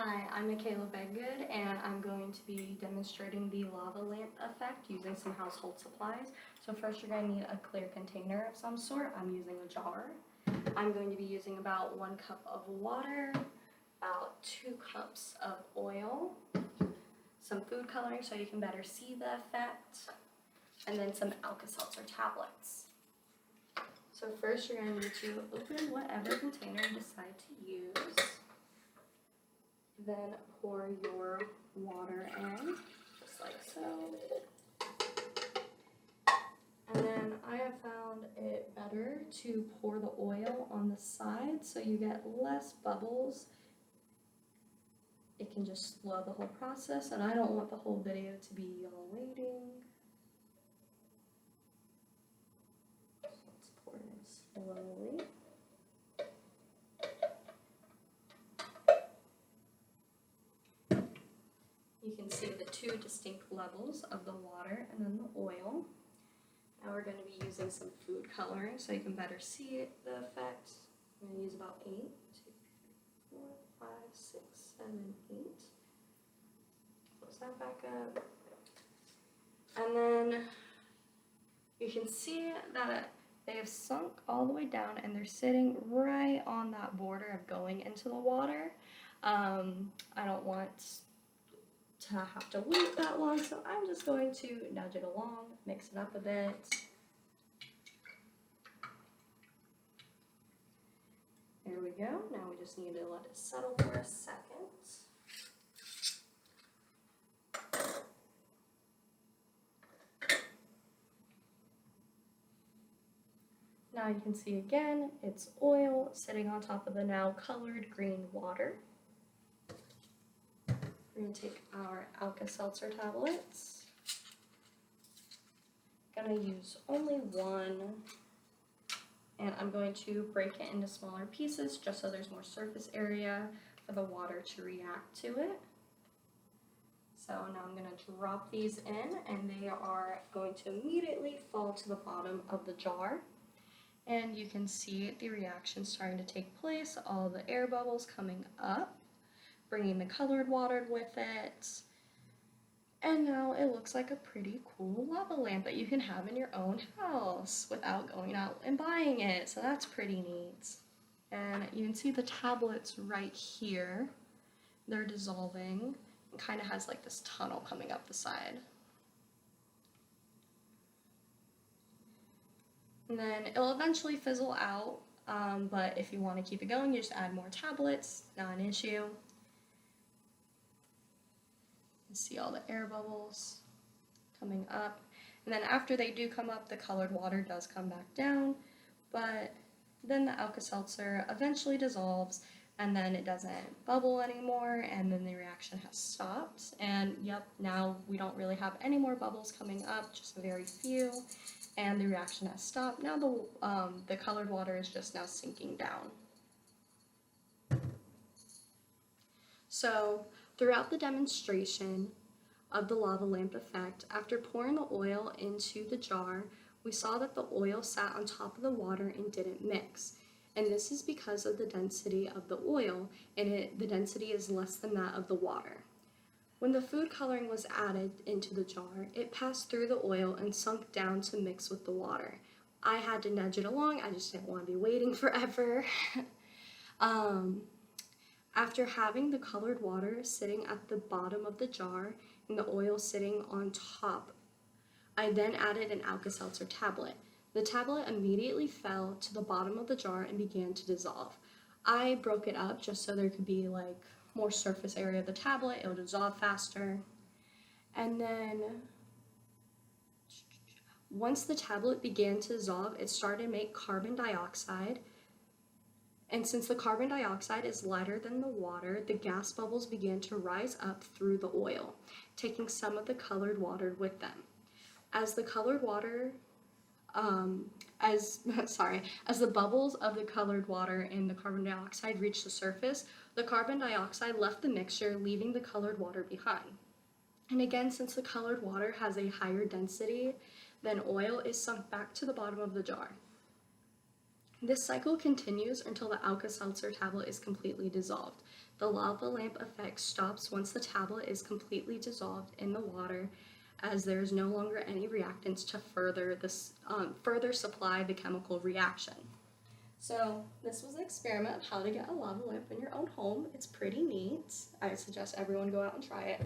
Hi, I'm Michaela Bedgood, and I'm going to be demonstrating the lava lamp effect using some household supplies. So first you're going to need a clear container of some sort. I'm using a jar. I'm going to be using about 1 cup of water, about 2 cups of oil, some food coloring so you can better see the effect, and then some Alka-Seltzer tablets. So first you're going to need to open whatever container you decide to use. Then pour your water in, just like so. And then I have found it better to pour the oil on the side so you get less bubbles. It can just slow the whole process, and I don't want the whole video to be y'all waiting. So let's pour it in slowly. You can see the 2 distinct levels of the water and then the oil. Now we're going to be using some food coloring so you can better see the effect. I'm going to use about 8, 2, 3, 4, 5, 6, 7, 8. Close that back up. And then you can see that they have sunk all the way down and they're sitting right on that border of going into the water. I don't want to have to wait that long, so I'm just going to nudge it along, mix it up a bit. There we go. Now we just need to let it settle for a second. Now you can see again, it's oil sitting on top of the now colored green water. We're going to take our Alka-Seltzer tablets. I'm going to use only 1, and I'm going to break it into smaller pieces just so there's more surface area for the water to react to it. So now I'm going to drop these in, and they are going to immediately fall to the bottom of the jar. And you can see the reaction starting to take place, all the air bubbles coming up, bringing the colored water with it. And now it looks like a pretty cool lava lamp that you can have in your own house without going out and buying it. So that's pretty neat. And you can see the tablets right here. They're dissolving. It kind of has like this tunnel coming up the side. And then it'll eventually fizzle out, but if you want to keep it going, you just add more tablets, not an issue. You see all the air bubbles coming up. And then after they do come up, the colored water does come back down, but then the Alka-Seltzer eventually dissolves, and then it doesn't bubble anymore, and then the reaction has stopped. And yep, now we don't really have any more bubbles coming up, just a very few, and the reaction has stopped. Now the colored water is just now sinking down. So throughout the demonstration of the lava lamp effect, after pouring the oil into the jar, we saw that the oil sat on top of the water and didn't mix. And this is because of the density of the oil, and the density is less than that of the water. When the food coloring was added into the jar, it passed through the oil and sunk down to mix with the water. I had to nudge it along, I just didn't want to be waiting forever. After having the colored water sitting at the bottom of the jar and the oil sitting on top, I then added an Alka-Seltzer tablet. The tablet immediately fell to the bottom of the jar and began to dissolve. I broke it up just so there could be like more surface area of the tablet, it would dissolve faster. And then once the tablet began to dissolve, it started to make carbon dioxide. And since the carbon dioxide is lighter than the water, the gas bubbles began to rise up through the oil, taking some of the colored water with them. As the colored water, as the bubbles of the colored water and the carbon dioxide reached the surface, the carbon dioxide left the mixture, leaving the colored water behind. And again, since the colored water has a higher density than oil, is sunk back to the bottom of the jar. This cycle continues until the Alka-Seltzer tablet is completely dissolved. The lava lamp effect stops once the tablet is completely dissolved in the water, as there is no longer any reactants to further supply the chemical reaction. So this was an experiment of how to get a lava lamp in your own home. It's pretty neat. I suggest everyone go out and try it.